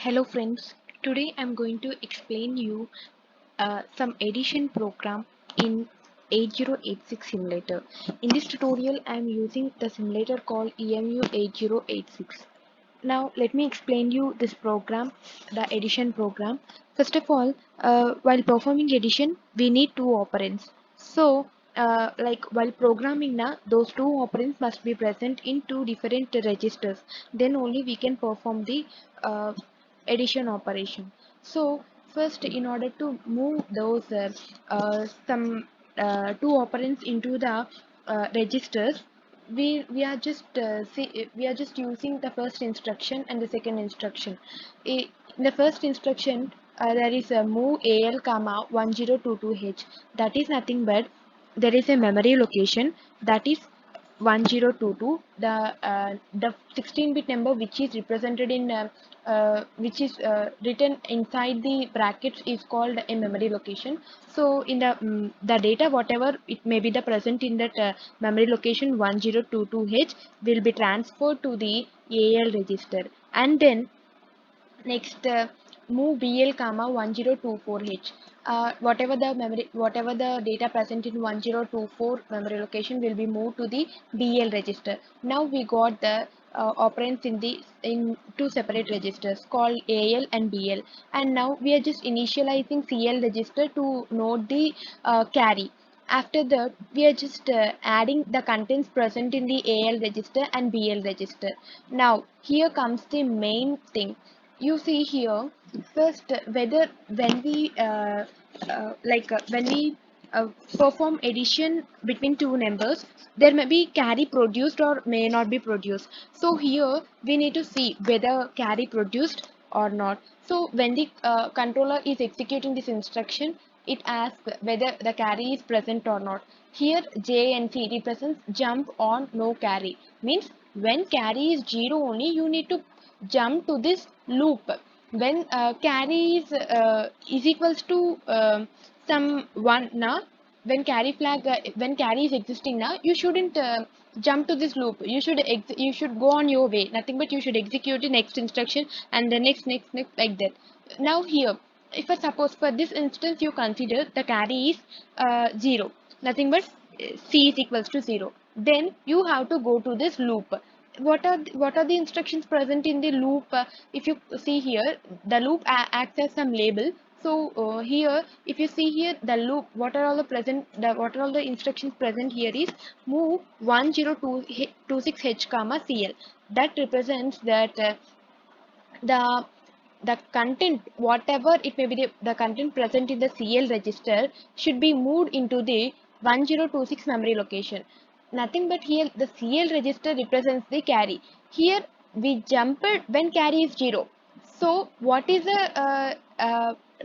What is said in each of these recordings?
Hello friends, today I'm going to explain you some addition program in 8086 simulator. In this tutorial I'm using the simulator called EMU 8086. Now let me explain you this program, the addition program. First of all, while performing addition, we need two operands. So, like while programming na, those two operands must be present in two different registers. Then only we can perform the uh, addition operation. So first, in order to move those some two operands into the registers, we are just using the first instruction and the second instruction. In the first instruction, there is a move al comma 1022h. That is nothing but there is a memory location that is 1022. The 16-bit number which is represented in which is written inside the brackets is called a memory location. So in the data whatever it may be the present in that memory location 1022h will be transferred to the AL register, and then next, move BL comma 1024H. Whatever the data present in 1024 memory location will be moved to the BL register. Now we got the operands in two separate registers called AL and BL, and now we are just initializing CL register to note the carry. After that, we are just adding the contents present in the AL register and BL register. Now, here comes the main thing. You see here, first whether when we when we perform addition between two numbers, there may be carry produced or may not be produced. So here we need to see whether carry produced or not. So when the controller is executing this instruction, it asks whether the carry is present or not. Here J and C represents jump on no carry, means when carry is 0 only you need to jump to this loop. When carry is equals to some one now, when carry is existing now, you shouldn't jump to this loop. You should go on your way, nothing but you should execute the next instruction and the next like that. Now here, if I suppose for this instance you consider the carry is 0, nothing but C is equals to 0, then you have to go to this loop. What are the instructions present in the loop? If you see here, the loop acts as some label. So here, if you see here, the loop, what are all the instructions present here is move 1026h comma CL. That represents that the the content, whatever it may be, the content present in the CL register should be moved into the 1026 memory location. Nothing but here the CL register represents the carry. Here we jump it when carry is 0. So what is the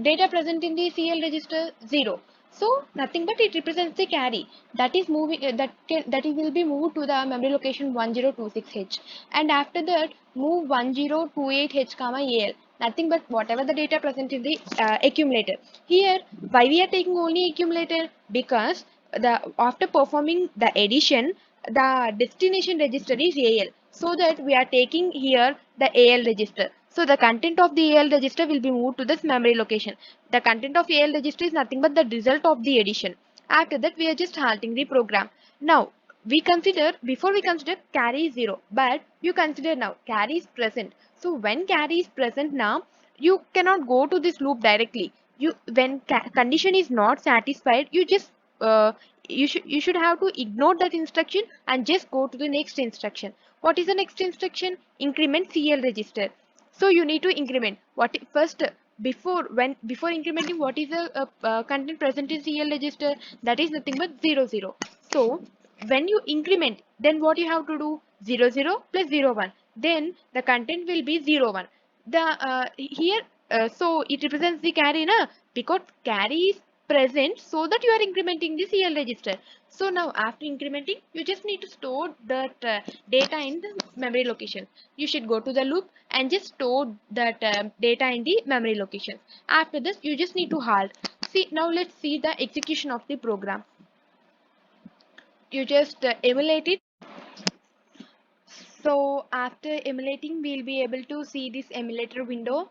data present in the CL register? 0. So nothing but it represents the carry that is moving that it will be moved to the memory location 1026h, and after that move 1028h comma AL. Nothing but whatever the data present in the accumulator. Here why we are taking only accumulator? Because the after performing the addition, the destination register is AL, so that we are taking here the AL register. So the content of the AL register will be moved to this memory location. The content of AL register is nothing but the result of the addition. After that we are just halting the program. Now before we consider carry is 0, but you consider now carry is present. So when carry is present now, you cannot go to this loop directly. You when condition is not satisfied, you just you should have to ignore that instruction and just go to the next instruction. What is the next instruction? Increment CL register. So you need to increment what first, before incrementing, what is the content present in CL register? That is nothing but 00. So when you increment, then what you have to do? 00 plus 01, then the content will be 01. The here so it represents the carry na, because carry is present, so that you are incrementing the CL register. So now after incrementing, you just need to store that data in the memory location. You should go to the loop and just store that data in the memory location. After this you just need to halt. See, now let's see the execution of the program. You just emulate it. So after emulating, we'll be able to see this emulator window.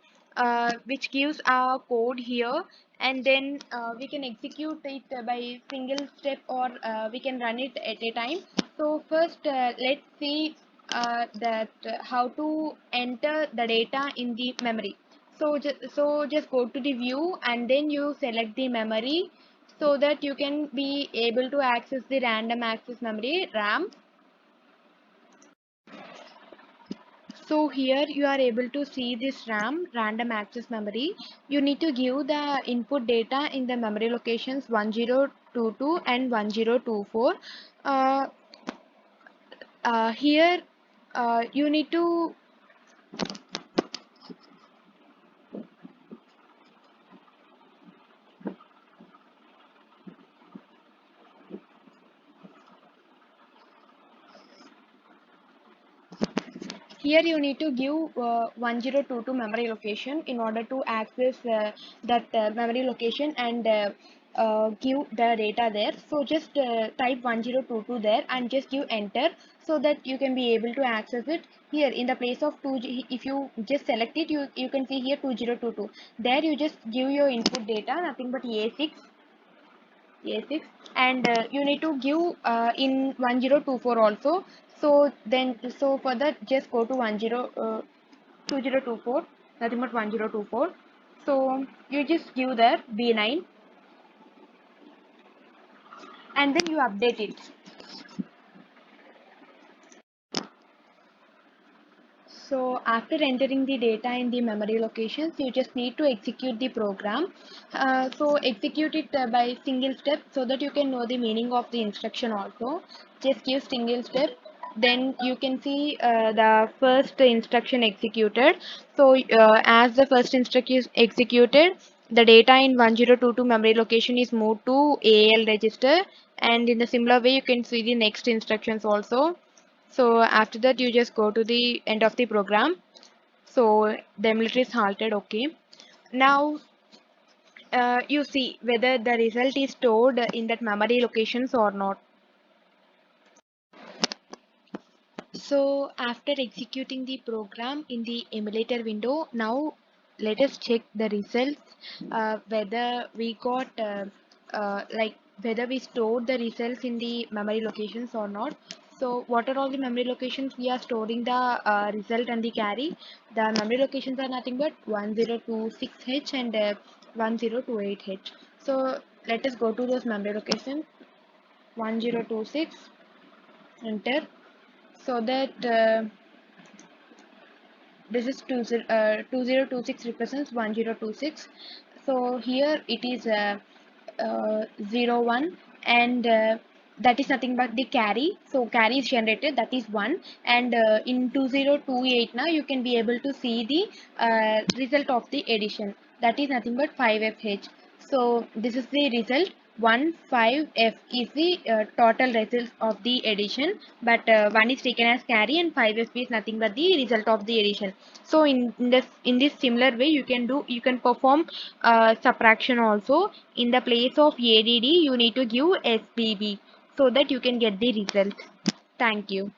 which gives our code here, and then we can execute it by single step, or we can run it at a time. So first let's see that how to enter the data in the memory. So just go to the view and then you select the memory, so that you can be able to access the random access memory, RAM. So here you are able to see this RAM, random access memory. You need to give the input data in the memory locations 1022 and 1024. Uh, Here you need to Here you need to give 1022 memory location in order to access that memory location, and give the data there. So just type 1022 there and just give enter, so that you can be able to access it. Here in the place of 2G, if you just select it, you can see here 2022. There you just give your input data, nothing but A6, and you need to give in 1024 also. So for that, just go to 2024, nothing but 1024. So you just give there B9 and then you update it. So after entering the data in the memory locations, you just need to execute the program. So execute it by single step, so that you can know the meaning of the instruction also. Just give single step. Then you can see the first instruction executed. So as the first instruction is executed, the data in 1022 memory location is moved to AL register. And in a similar way, you can see the next instructions also. So after that, you just go to the end of the program. So the emulator is halted. Okay. Now you see whether the result is stored in that memory locations or not. So after executing the program in the emulator window, now let us check the results, whether we got like whether we stored the results in the memory locations or not. So what are all the memory locations we are storing the result and the carry? The memory locations are nothing but 1026H and 1028H. So let us go to those memory locations. 1026, enter, so that this is 2026 represents 1026. So here it is 01, and that is nothing but the carry. So carry is generated, that is 1, and in 2028 now you can be able to see the result of the addition, that is nothing but 5FH. So this is the result. 15F is the total result of the addition, but 1 is taken as carry and 5F is nothing but the result of the addition. So in this similar way, you can perform subtraction also. In the place of ADD, you need to give SBB, so that you can get the result. Thank you.